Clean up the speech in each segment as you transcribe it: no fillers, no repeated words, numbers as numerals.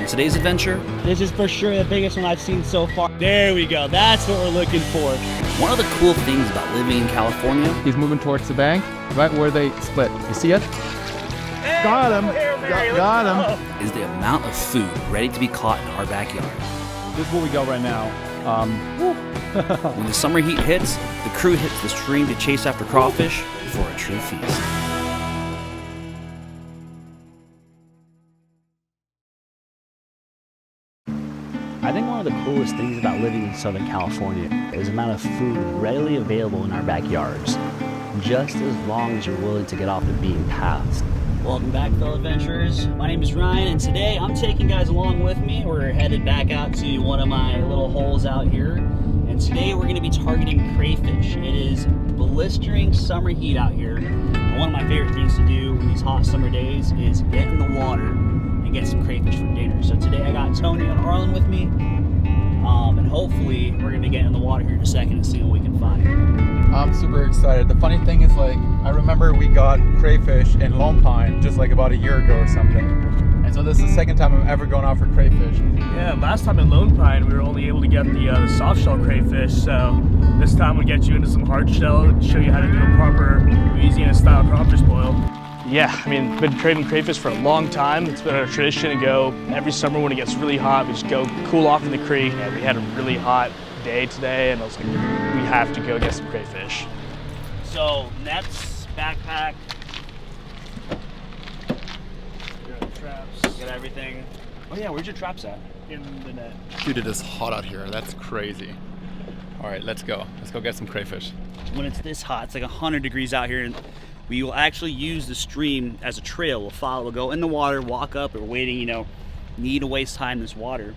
today's adventure, this is for sure the biggest one I've seen so far. There we go. That's what we're looking for. one of the cool things about living in California, He's moving towards the bank, right where they split. You see it? Hey, Got him. Got him. is the amount of food ready to be caught in our backyard. This is where we go right now. When the summer heat hits, the crew hits the stream to chase after crawfish for a true feast. I think one of the coolest things about living in Southern California is the amount of food readily available in our backyards, just as long as you're willing to get off the beaten paths. Welcome back, fellow adventurers. My name is Ryan, and today I'm taking guys along with me. We're headed back out to one of my little holes out here, and today we're going to be targeting crayfish. It is blistering summer heat out here, and one of my favorite things to do in these hot summer days is get in the water and get some crayfish for dinner. So today I got Tony and Arlen with me, and hopefully we're going to get in the water here in a second and see what we can find. I'm super excited. The funny thing is, like, I remember we got crayfish in Lone Pine just like about a year ago or something. And so this is the second time I'm ever going out for crayfish. Yeah, last time in Lone Pine we were only able to get the soft shell crayfish, so this time we'll get you into some hard shell and show you how to do a proper Louisiana-style crawfish boil. Yeah, I mean, been craving crayfish for a long time. It's been our tradition to go every summer when it gets really hot. We just go cool off in the creek, and we had a really hot day today, and I was like, we have to go get some crayfish. So, nets, backpack, Traps got everything. Oh yeah, where's your traps at? in the net. Dude, it is hot out here. That's crazy. All right, let's go. Let's go get some crayfish. When it's this hot, it's like 100 degrees out here, and we will actually use the stream as a trail. We'll follow, we'll go in the water, walk up, we're waiting, you know, need to waste time in this water.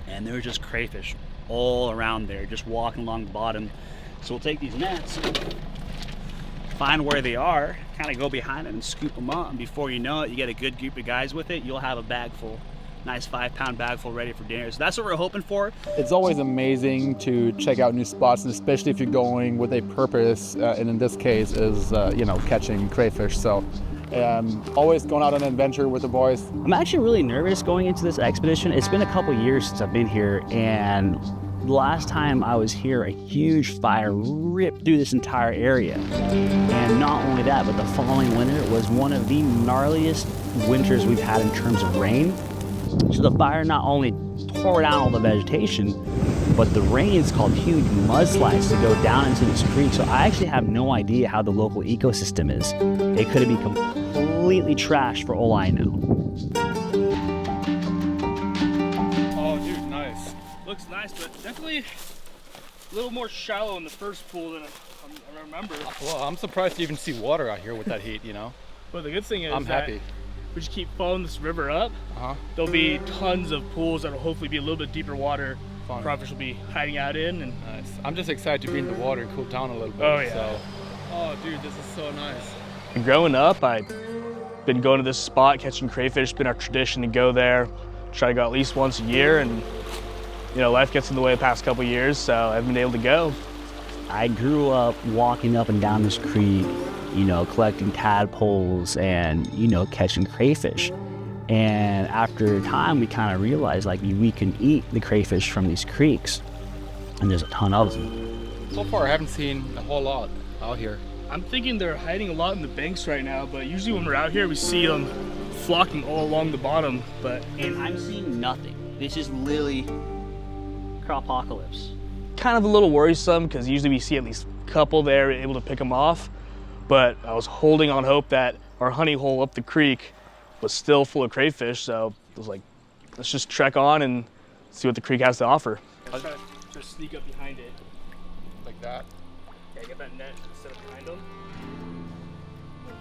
And there are just crayfish all around there, just walking along the bottom. So we'll take these nets, find where they are, kind of go behind it and scoop them up. And before you know it, you get a good group of guys with it, you'll have a bag full. Nice 5-pound bag full ready for dinner. So that's what we're hoping for. It's always amazing to check out new spots, and especially if you're going with a purpose, and in this case is, you know, catching crayfish. So always going out on an adventure with the boys. I'm actually really nervous going into this expedition. It's been a couple years since I've been here, and the last time I was here, a huge fire ripped through this entire area. And not only that, but the following winter was one of the gnarliest winters we've had in terms of rain. So the fire not only tore down all the vegetation, but the rains caused huge mudslides to go down into this creek. So I actually have no idea how the local ecosystem is. It could be completely trashed for all I know. Oh, dude, nice. Looks nice, but definitely a little more shallow in the first pool than I remember. Well, I'm surprised you even see water out here with that heat, you know? But the good thing is I'm happy. we just keep following this river up. There'll be tons of pools that'll hopefully be a little bit deeper water. Fun. Crawfish will be hiding out in. And Nice. I'm just excited to be in the water and cool down a little bit. Oh, yeah. So. Oh, dude, this is so nice. growing up, I've been going to this spot, catching crayfish. It's been our tradition to go there, try to go at least once a year. And you know, life gets in the way the past couple of years, so I haven't been able to go. I grew up walking up and down this creek, you know, collecting tadpoles and, you know, catching crayfish. And after a time, we kind of realized, like, we can eat the crayfish from these creeks, and there's a ton of them. So far, I haven't seen a whole lot out here. I'm thinking they're hiding a lot in the banks right now, but usually when we're out here, we see them flocking all along the bottom. And I'm seeing nothing. This is literally crawpocalypse. Kind of a little worrisome because usually we see at least a couple there able to pick them off. But I was holding on hope that our honey hole up the creek was still full of crayfish, so I was like, let's just trek on and see what the creek has to offer. I'll try to just sneak up behind it. Like that? Yeah, get that net set up behind them.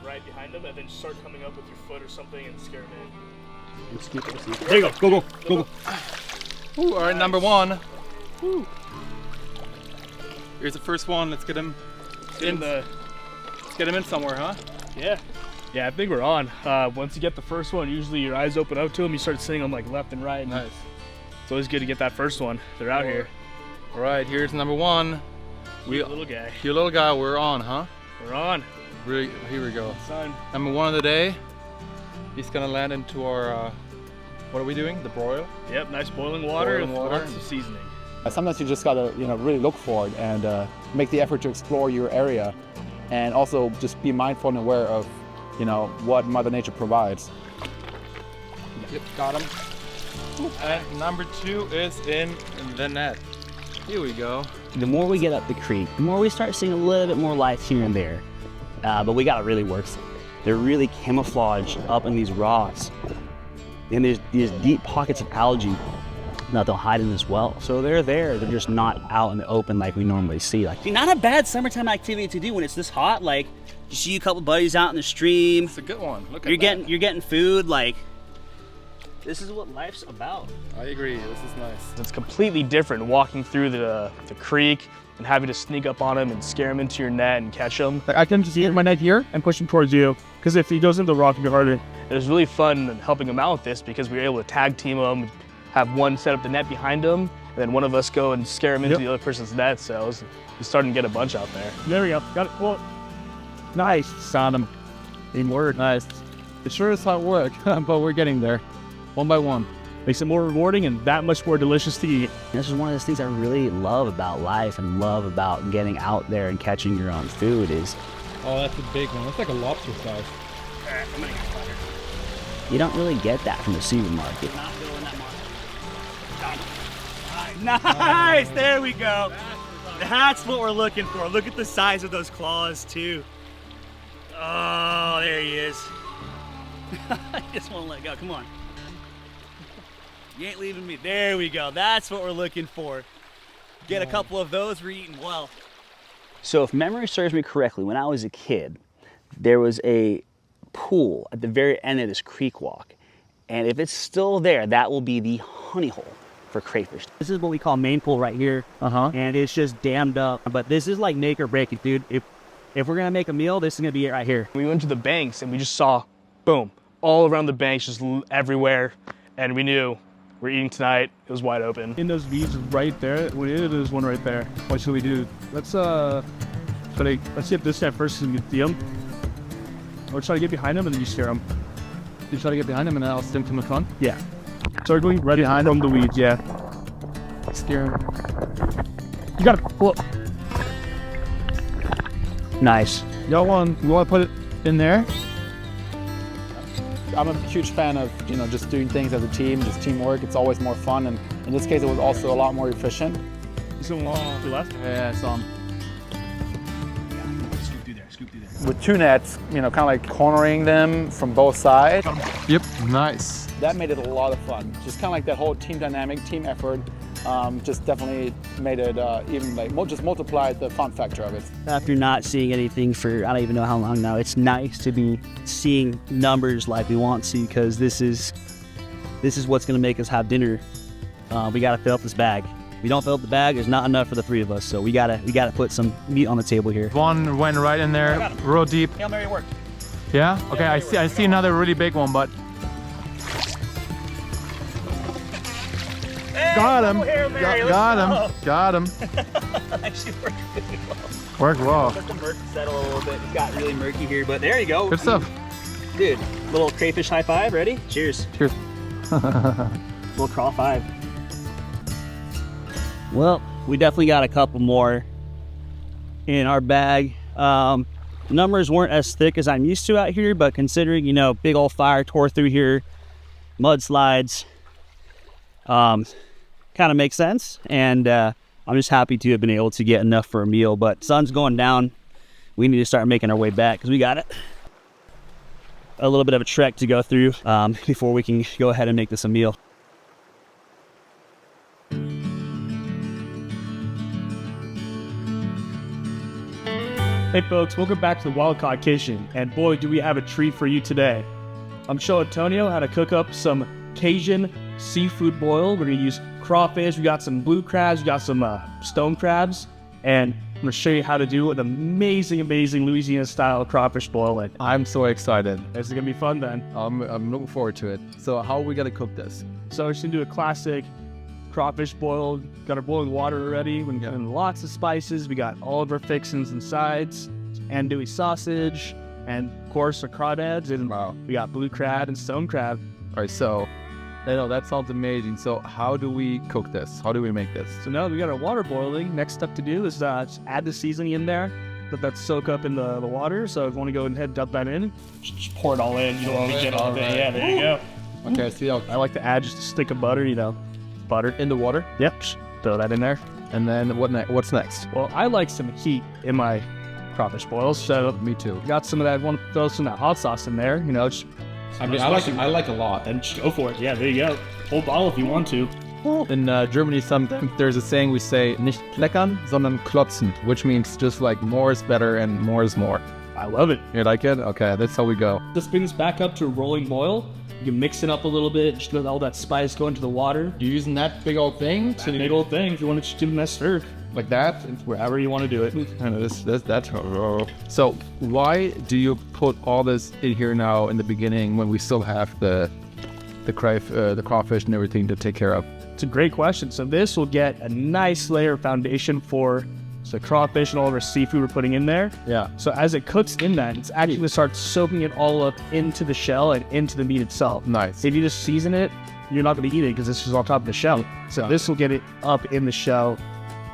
Right behind them, and then start coming up with your foot or something and scare them in. There you go, go. Ooh, all right, number one. Woo. Here's the first one. Let's get him in. Let's get him in somewhere, huh? Yeah. Yeah, I think we're on. Once you get the first one, usually your eyes open up to them. You start seeing them like left and right. Nice. It's always good to get that first one. They're out here. All right, here's number one. Cute little guy. Cute little guy. We're on, huh? We're on. Here we go. Son. Number one of the day. He's gonna land into our What are we doing? The broil? Yep, nice boiling water Boiling and water. lots of seasoning. Sometimes you just gotta, really look for it and make the effort to explore your area, and also just be mindful and aware of, what Mother Nature provides. Yep, got him. And number 2 is in the net. Here we go. The more we get up the creek, the more we start seeing a little bit more life here and there. But we gotta really work. They're really camouflaged up in these rocks. And there's these deep pockets of algae that they'll hide in as well. So they're there, they're just not out in the open like we normally see. Not a bad summertime activity to do when it's this hot. You see a couple buddies out in the stream. It's a good one. Look at You're getting food. This is what life's about. I agree. This is nice. It's completely different walking through the creek and having to sneak up on them and scare them into your net and catch them. I can just get my net here and push him towards you, because if he goes into the rock, it'll be harder. It was really fun helping them out with this because we were able to tag team them, have one set up the net behind them, and then one of us go and scare them into the other person's net. So we're starting to get a bunch out there. There we go. Got it. Well, nice. Found him. In word. Nice. It sure is hard work, but we're getting there, one by one. Makes it more rewarding and that much more delicious to eat. This is one of those things I really love about life and love about getting out there and catching your own food is Oh, that's a big one. That's like a lobster size. you don't really get that from the supermarket. Nice! There we go. That's what we're looking for. Look at the size of those claws, too. Oh, there he is. I just won't let go. Come on. You ain't leaving me. There we go. That's what we're looking for. Get a couple of those, we're eating well. So if memory serves me correctly, when I was a kid, there was a pool at the very end of this creek walk. And if it's still there, that will be the honey hole for crayfish. This is what we call main pool right here. And it's just dammed up. But this is like make or break it, dude. If we're gonna make a meal, this is gonna be it right here. We went to the banks and we just saw, boom, all around the banks, just everywhere. And we knew we're eating tonight. It was wide open. In those weeds right there, there's one right there. What should we do? Let's hit this guy first and see him. Or try to get behind him and then you scare him. You try to get behind him and then I'll stim him in front? Yeah. Start going right behind from the weeds, yeah. Scare him. You gotta pull up. Nice. You want to put it in there? I'm a huge fan of, just doing things as a team, just teamwork. It's always more fun, and in this case, it was also a lot more efficient. Some to the left? Yeah, I saw him. Scoop through there, scoop through there. With 2 nets, kind of like cornering them from both sides. Yep, nice. That made it a lot of fun. Just kind of like that whole team dynamic, team effort, just definitely made it just multiplied the fun factor of it. After not seeing anything for I don't even know how long now, it's nice to be seeing numbers like we want to, because this is what's gonna make us have dinner. We gotta fill up this bag. If we don't fill up the bag, there's not enough for the 3 of us. So we gotta put some meat on the table here. One went right in there, real deep. Hail Mary worked. Yeah? Okay, I see another really big one, but got him. Got him. Actually worked really well. Worked well. Let the murk settle a little bit. It got really murky here, but there you go. Good stuff. Dude, little crayfish high five. Ready? Cheers. Cheers. Little craw 5. Well, we definitely got a couple more in our bag. Numbers weren't as thick as I'm used to out here, but considering, big old fire tore through here, mudslides, kind of makes sense. And I'm just happy to have been able to get enough for a meal, but sun's going down. We need to start making our way back because we got a little bit of a trek to go through before we can go ahead and make this a meal. Hey folks, welcome back to the Wild Caught Kitchen, and boy do we have a treat for you today. I'm showing Antonio how to cook up some Cajun seafood boil. We're gonna use crawfish, we got some blue crabs, we got some stone crabs, and I'm gonna show you how to do an amazing Louisiana-style crawfish boil. And I'm so excited. this is gonna be fun then. I'm looking forward to it. So how are we gonna cook this? So we're just gonna do a classic crawfish boil. Got our boiling water already. We're gonna put in lots of spices. We got all of our fixings and sides, andouille sausage, and of course our crawdads. And Wow. we got blue crab and stone crab. All right, so I know, that sounds amazing. So how do we cook this? How do we make this? So now we got our water boiling. Next step to do is just add the seasoning in there. Let that soak up in the water. So if you want to go ahead and dump that in, just pour it all in. You don't want to get all of it. Yeah, there you go. Okay, see how I like to add just a stick of butter, butter. in the water. Yep, just throw that in there. And then what's next? Well, I like some heat in my crawfish boils, so Me too. got some of that. Want to throw some of that hot sauce in there? Just I mean, I like a lot. and just go for it. Yeah, there you go. Whole bottle if you want to. In Germany, sometimes there's a saying we say, nicht kleckern, sondern klotzen, which means just like more is better and more is more. I love it. You like it? Okay, that's how we go. This brings back up to a rolling boil. You can mix it up a little bit, just let all that spice go into the water. You using that big old thing? It's a big old thing if you want to just do a nice stir. Like that? Wherever you want to do it. I know that's so why do you put all this in here now in the beginning when we still have the crawfish and everything to take care of? It's a great question. So this will get a nice layer of foundation for the crawfish and all of our seafood we're putting in there. Yeah. So as it cooks in that, it's actually going to start soaking it all up into the shell and into the meat itself. Nice. If you just season it, you're not going to eat it because this is on top of the shell. So this will get it up in the shell,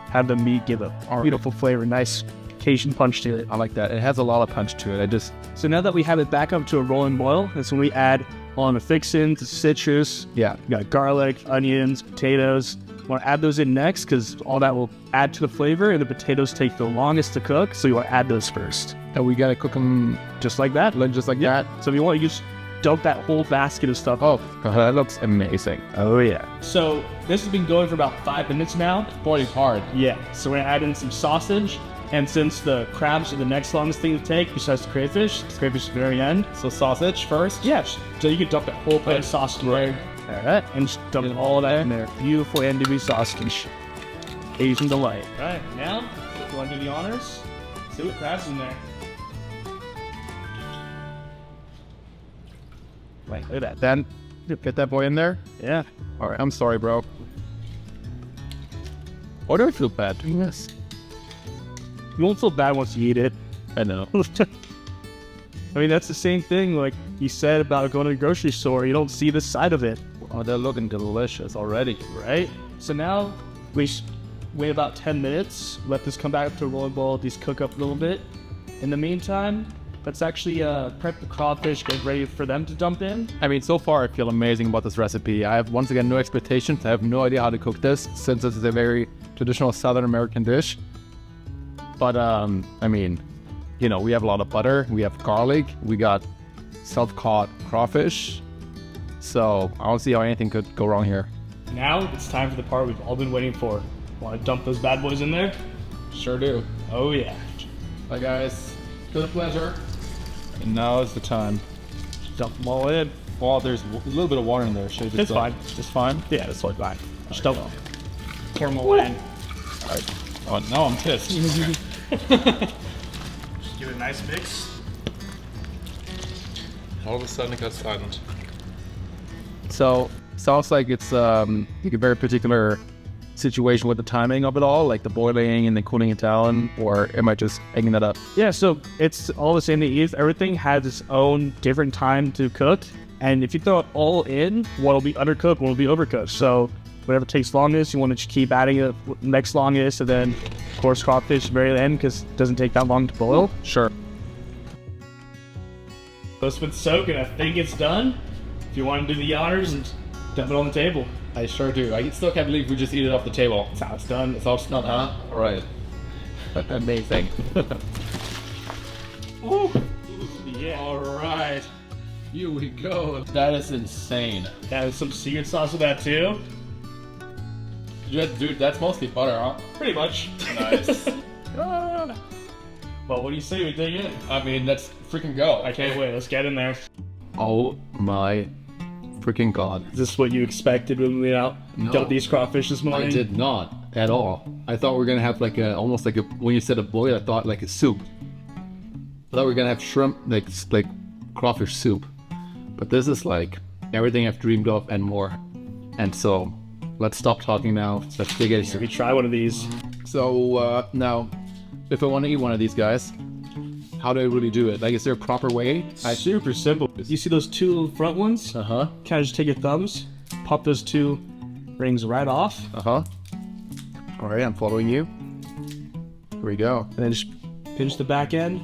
have the meat give a beautiful flavor, nice Cajun punch to it. I like that. It has a lot of punch to it. So now that we have it back up to a rolling boil, that's when we add on the fixins, the citrus. Yeah. You got garlic, onions, potatoes. You want to add those in next because all that will add to the flavor, and the potatoes take the longest to cook, so you want to add those first. And we gotta cook them Just like that. just like that. So if you want, you just dump that whole basket of stuff. Oh, that looks amazing. Oh yeah. So this has been going for about 5 minutes now. Boy, hard. Yeah. So we're gonna add in some sausage. And since the crabs are the next longest thing to take, besides the crayfish at the very end. So sausage first? Yes. So you can dump that whole plate of sausage right. All right. And just dump all that in there. Beautiful andouille sausage. Asian delight. All right. Now, if you want to do the honors, see what crabs in there. Wait, look at that. Then get that boy in there. Yeah. All right. I'm sorry, bro. Why do I feel bad doing this? You won't feel bad once you eat it. I know. I mean, that's the same thing like you said about going to the grocery store. You don't see the side of it. Oh, they're looking delicious already. Right? So now we wait about 10 minutes, let this come back up to a rolling boil, these cook up a little bit. In the meantime, let's actually prep the crawfish, get ready for them to dump in. I mean, so far I feel amazing about this recipe. I have, once again, no expectations. I have no idea how to cook this, since this is a very traditional Southern American dish. But, I mean, you know, we have a lot of butter, we have garlic, we got self-caught crawfish. So I don't see how anything could go wrong here. Now it's time for the part we've all been waiting for. Want to dump those bad boys in there? Sure do. Oh yeah. Bye, guys. Good pleasure. And now is the time. Dump them all in. Well, there's a little bit of water in there. Should I just It's fine. It's fine? Yeah, that's totally fine. Just dump them. Pour them all in. All right. Oh, now I'm pissed. Just give it a nice mix. All of a sudden it got silent. So, sounds like it's like a very particular situation with the timing of it all, like the boiling and then cooling it down, or am I just making that up? Yeah, so it's all the same thing. Everything has its own different time to cook. And if you throw it all in, one will be undercooked, one will be overcooked. So whatever takes longest, you want to just keep adding it next longest, and then of course crawfish very end because it doesn't take that long to boil. Sure. So it's been soaking. I think it's done. If you want to do the honors and dump it on the table. I sure do. I still can't believe we just eat it off the table. That's how it's done. It's all not, huh? All right. Amazing. Ooh. Yeah. All right. Here we go. That is insane. Yeah, some secret sauce with that too. Dude, that's mostly butter, huh? Pretty much. Nice. Well, what do you say we dig in? I mean, let's freaking go. I can't wait. Let's get in there. Oh my freaking god. Is this what you expected when we dumped these crawfish this morning? I did not at all. I thought we were gonna have like a, almost like a, when you said a boil, I thought like a soup. I thought we were gonna have shrimp, like crawfish soup. But this is like everything I've dreamed of and more. And so, let's stop talking now. Let's dig in. So we try one of these. So now, if I want to eat one of these guys, how do I really do it? Like, is there a proper way? Super simple. You see those two little front ones? Uh-huh. Kind of just take your thumbs, pop those 2 rings right off. All right, I'm following you. Here we go. And then just pinch the back end,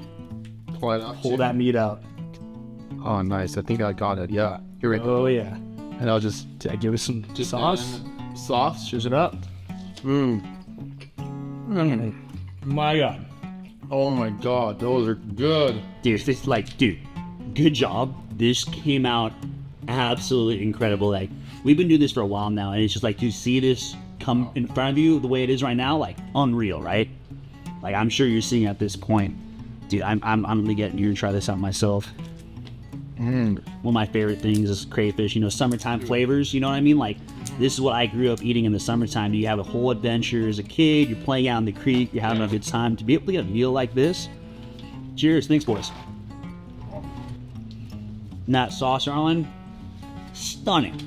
Pull it up. pull that meat out. Oh, nice. I think I got it. Yeah. Here we go. Oh yeah. And I'll just Give it some sauce. sauce. Shows it up. My God. Oh my God, those are good. Dude, this good job. This came out absolutely incredible. Like, we've been doing this for a while now, and it's just like to see this come in front of you the way it is right now, like unreal, right? Like, I'm sure you're seeing at this point. Dude, I'm gonna get you to try this out myself. One of my favorite things is crayfish, summertime flavors, you know what I mean? Like, this is what I grew up eating in the summertime. You have a whole adventure as a kid, you're playing out in the creek, you're having a good time. To be able to get a meal like this, cheers, thanks boys. And that sauce, Arlen, stunning.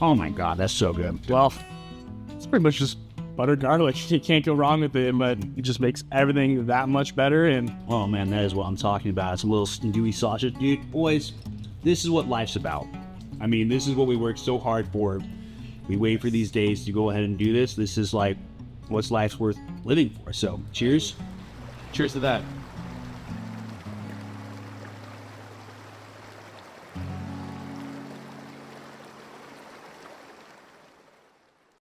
Oh my God, that's so good. Well, it's pretty much just buttered garlic. You can't go wrong with it, but it just makes everything that much better. And Oh man, that is what I'm talking about. It's a little gooey sausage. Dude, boys, this is what life's about. I mean, this is what we work so hard for. We wait for these days to go ahead and do this. This is like what's life's worth living for. So, cheers. Cheers to that.